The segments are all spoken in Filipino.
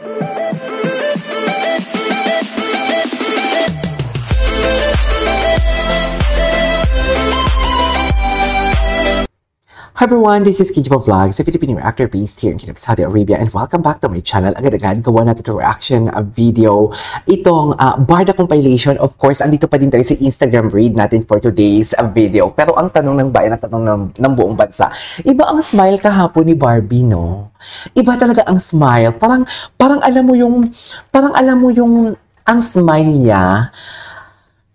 Hi everyone, this is Kijivo Vlogs, a Filipino reactor based here in Kingdom of Saudi Arabia, and welcome back to my channel. Agad-agad, gawa natin ito reaction video. Itong Barda compilation, of course, andito pa din tayo sa Instagram read natin for today's video. Pero ang tanong ng bayan at tanong ng buong bansa, iba ang smile kahapon ni Barbie, no? Iba talaga ang smile. Parang alam mo yung, ang smile niya,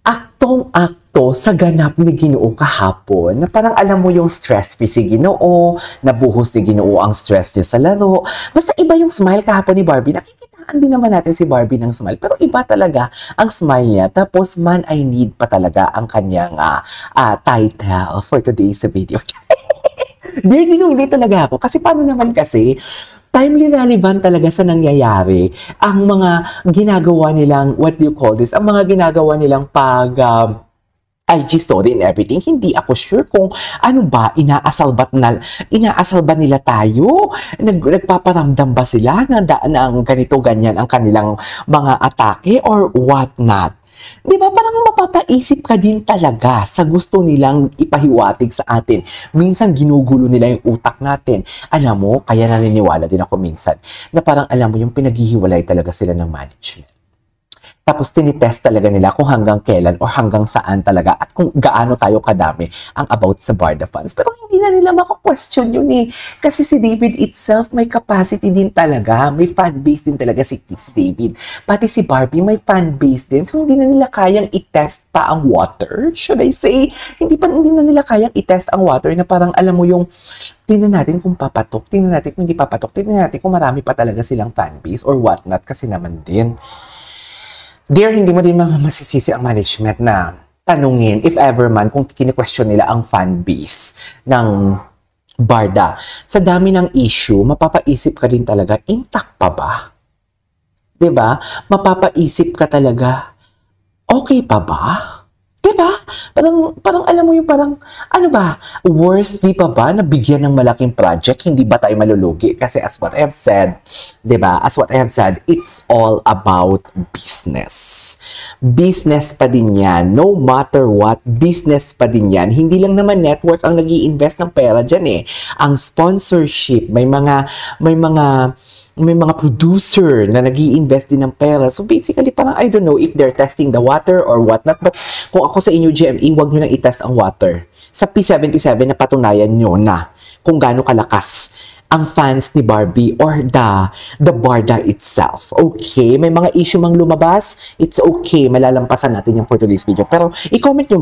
aktong-akto sa ganap ni Ginoo kahapon, na parang alam mo yung stress free si Ginoo, nabuhos ni Ginoo ang stress niya sa laro. Basta iba yung smile kahapon ni Barbie. Nakikitaan din naman natin si Barbie ng smile, pero iba talaga ang smile niya. Tapos, Man I Need pa talaga ang kanyang title for today's video. Dear, dinuli talaga ako. Kasi paano naman kasi, timely relevant talaga sa nangyayari ang mga ginagawa nilang, what do you call this, ang mga ginagawa nilang pag IG story and everything. Hindi ako sure kung ano ba, inaasal ba nila tayo? Nagpaparamdam ba sila na ganito ganyan ang kanilang mga atake or what not? Di ba? Parang mapapaisip ka din talaga sa gusto nilang ipahiwatig sa atin. Minsan ginugulo nila yung utak natin. Alam mo, kaya naniniwala din ako minsan na parang alam mo yung pinaghihiwalay talaga sila ng management. Tapos tinitest talaga nila kung hanggang kailan or hanggang saan talaga at kung gaano tayo kadami ang about sa Barda fans. Pero hindi na nila mako-question yun eh. Kasi si David itself may capacity din talaga. May fan base din talaga si David. Pati si Barbie may fan base din. So hindi na nila kayang i-test pa ang water. Should I say? Hindi na nila kayang i-test ang water na parang alam mo yung tingnan natin kung papatok, tingnan natin kung hindi papatok, tingnan natin kung marami pa talaga silang fan base or whatnot kasi naman din. Dear, hindi mo din masisisi ang management na tanungin, if ever man, kung kine-question nila ang fan base ng Barda. Sa dami ng issue, mapapaisip ka din talaga, intact pa ba? Diba? Mapapaisip ka talaga, okay pa ba? Diba? Parang alam mo yung parang, ano ba, worthy pa ba na bigyan ng malaking project? Hindi ba tayo malulugi? Kasi as what I have said, diba? As what I have said, it's all about business. Business pa din yan. No matter what, business pa din yan. Hindi lang naman network ang nag-i-invest ng pera dyan eh. Ang sponsorship, may mga producer na nag-i-invest din ng pera. So basically, parang I don't know if they're testing the water or whatnot. But kung ako sa inyo, GME, huwag nyo nang i-test ang water. Sa P77, napatunayan nyo na kung gaano kalakas ang fans ni Barbie or the Barda itself. Okay? May mga issue mang lumabas, it's okay. Malalampasan natin yung for today's video. Pero i-comment nyo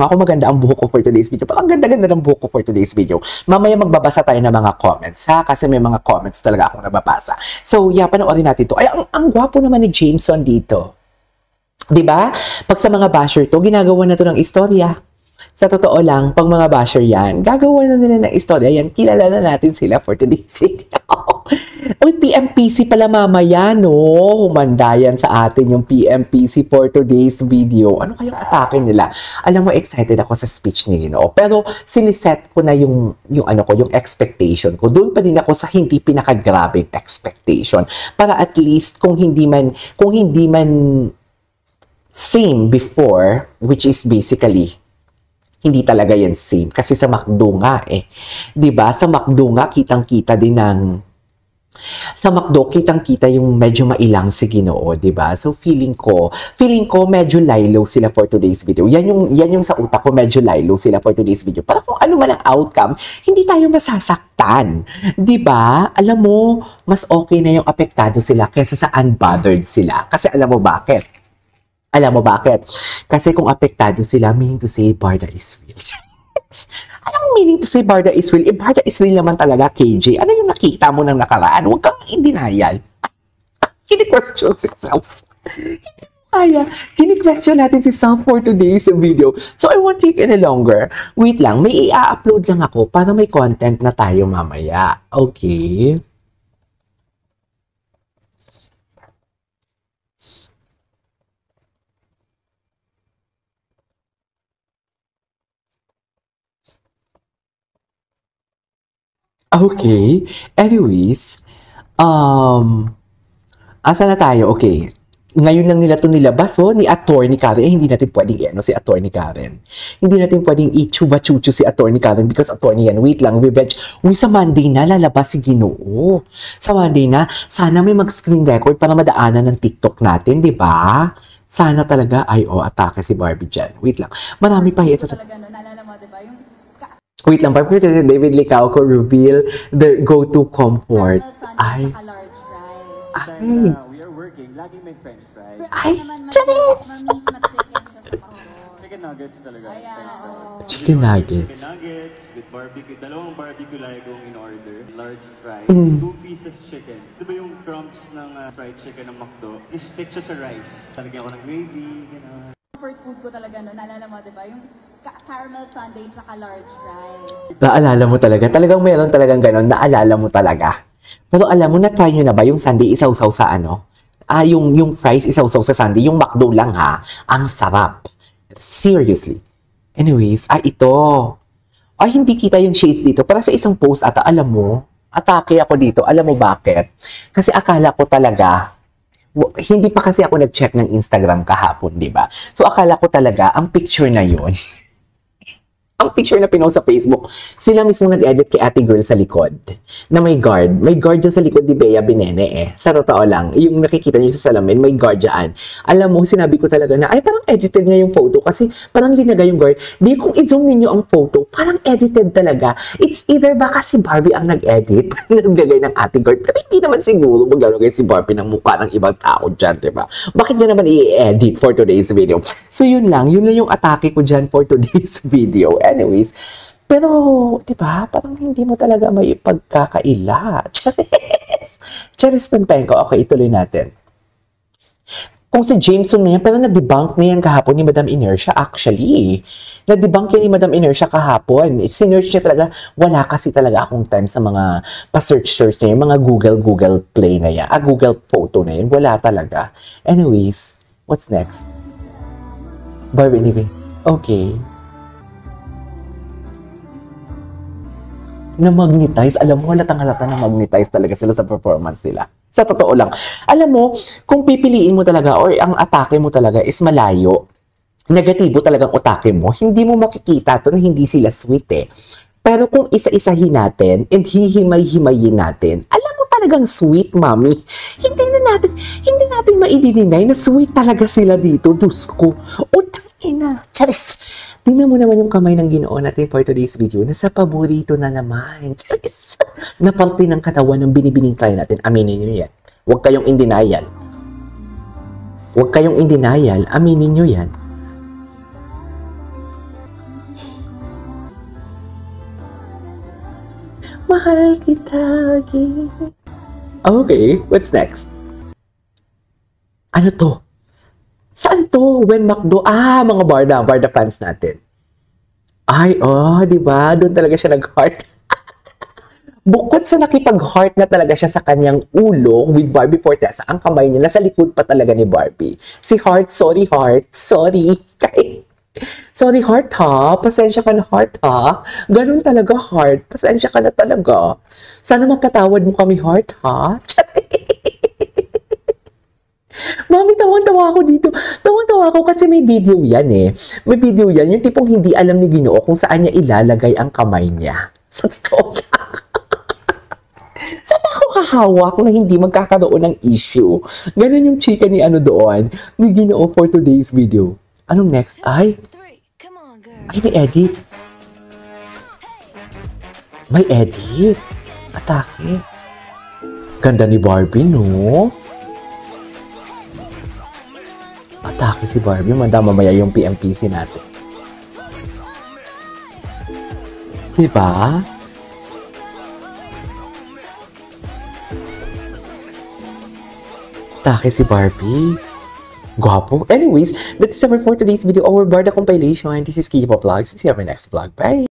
nga kung maganda ang buhok ko for today's video. Parang ganda-ganda ng buhok ko for today's video. Mamaya magbabasa tayo ng mga comments, ha? Kasi may mga comments talaga akong nababasa. So, yeah, panoorin natin to. Ay, ang gwapo naman ni Jameson dito. Diba? Pag sa mga basher to, ginagawa na to ng istorya. Sa totoo lang, pag mga basher yan, gagawa na nila ng istorya yan, kilala na natin sila for today's video. Uy, PMPC pala mamaya, no? Humanda yan sa atin yung PMPC for today's video. Ano kayong atake nila? Alam mo, excited ako sa speech ni Ginoo. Pero siniset ko na yung expectation ko. Doon pa din ako sa hindi pinakagrabing expectation. Para at least kung hindi man same before, which is basically hindi talaga yan same. Kasi sa McDo nga eh. 'Di ba? Sa McDo nga, kitang-kita din sa McDo, kitang-kita yung medyo mailang si Ginoo, 'di ba? So feeling ko medyo lilo sila for today's video. Yan yung sa utak ko, medyo lilo sila for today's video. Para kung ano man ang outcome, hindi tayo masasaktan. 'Di ba? Alam mo, mas okay na yung apektado sila kaysa sa unbothered sila. Kasi alam mo bakit? Kasi kung apektado sila, meaning to say, Barda is real. Anong meaning to say Barda is real? Barda is real naman talaga, KJ. Ano yung nakita mo ng nakaraan? Huwag kang in-denial. Kini-question si self. Kini-question natin si self for today's video. So, I won't take any longer. Wait lang, may i-upload lang ako para may content na tayo mamaya. Okay? Okay. Anyways, Asa na tayo? Okay. Ngayon lang nila ito nilabas, ni Attorney Karen. Hindi natin pwedeng si Attorney Karen. Hindi natin pwedeng i-chuva-chuchu si Attorney Karen because Attorney yan. Wait lang, revenge. Sa Monday na, lalabas si Ginoo. Sa Monday na, sana may mag-screen record para madaanan ng TikTok natin, di ba? Sana talaga, atake si Barbie dyan. Wait lang. Marami pa ito. Talaga, naalala mo, di ba? Wait lang, Barbie, David Licao ko reveal the go-to comfort. Ay. We are working. Laging may french fries. Ay, Charis! Chicken nuggets talaga. Chicken nuggets. Chicken nuggets with barbecue. Dalawang barbecue like kong in-order. Large fries. 2 pieces chicken. Ito ba yung crumbs ng fried chicken ng McDo? I-stick siya sa rice. Talagyan ko ng gravy. Gano'n. Comfort food ko talaga no, naalala mo, di ba? Yung caramel sundae tsaka large fries. Naalala mo talaga. Talagang meron talagang ganon. Naalala mo talaga. Pero alam mo, na-try nyo na ba yung sundae isawsaw sa ano? Yung fries isawsaw sa sundae. Yung McDo lang ha. Ang sarap. Seriously. Anyways, ito. Hindi kita yung shades dito. Para sa isang post ata, alam mo, atake ako dito. Alam mo bakit? Kasi akala ko talaga, hindi pa kasi ako nag-check ng Instagram kahapon, di ba? So akala ko talaga, ang picture na yun, ang picture na pinost sa Facebook, sila mismo nag-edit kay ate girl sa likod, na may guard. May guard dyan sa likod ni Bea Binene Sa totoo lang, yung nakikita nyo sa salamin, may guard dyan. Alam mo, sinabi ko talaga na, parang edited nga yung photo kasi parang linagay yung guard. Di kung i-zoom ninyo ang photo, parang edited talaga. It's either baka si Barbie ang nag-edit, naglagay ng ate guard, pero hindi naman siguro maglalagay si Barbie ng mukha ng ibang tao dyan, diba? Bakit niya naman i-edit for today's video? So yun lang yung atake ko dyan for today's video. Anyways, pero, di ba, parang hindi mo talaga may pagkakaila. Charis Pempenko. Okay, ituloy natin. Kung si Jameson na yan, pero na-debunk na yan kahapon ni Madam Inertia, actually. Na-debunk yan ni Madam Inertia kahapon. Sinearch niya talaga, wala kasi talaga akong time sa mga pa-search na yan, mga Google Play na yan, Google Photo na yan, wala talaga. Anyways, what's next? Barbie Living. Okay. Na-magnetize. Alam mo, halatang-halata na magnetize talaga sila sa performance nila. Sa totoo lang. Alam mo, kung pipiliin mo talaga or ang atake mo talaga is malayo, negatibo talagang atake mo, hindi mo makikita to na hindi sila sweet Pero kung isa-isahin natin and hihimay-himayin natin, alam mo talagang sweet, mami. Hindi natin maididinay na sweet talaga sila dito. Diyos ko. Ina. Charis. Tingnan mo naman yung kamay ng Ginoo natin for today's video. Nasa paborito na naman. Charis. Na parte ng katawan ng binibining client natin. Aminin nyo yan. Huwag kayong in denial. Huwag kayong in denial. Aminin nyo yan. Mahal kita. Okay. What's next? Ano to? Saan to? When McDo? Mga Barda fans natin. Di ba? Doon talaga siya nag-heart. Bukod sa nakipag-heart na talaga siya sa kanyang ulo with Barbie Fortesa, ang kamay niya nasa likod pa talaga ni Barbie. Si Heart, sorry Heart, sorry. Sorry Heart ha, pasensya ka na Heart ha. Ganun talaga Heart, pasensya ka na talaga. Sana magpatawad mo kami Heart ha. Mami, tawang-tawa ako dito. Tawang-tawa ako kasi may video yan May video yan. Yung tipong hindi alam ni Ginoo kung saan niya ilalagay ang kamay niya. Sa totoo lang. Saan ako kahawak na hindi magkakaroon ng issue? Ganun yung chika ni doon. Ni Ginoo for today's video. Anong next? Ay, may edit. May edit. Atake. Ganda ni Barbie, no? Atake si Barbie, mamaya yung PMPC natin. Diba? Atake si Barbie. Gwapo. Anyways, that's it for today's video. Our Barda compilation. This is Kipo Vlogs. See you on my next vlog. Bye!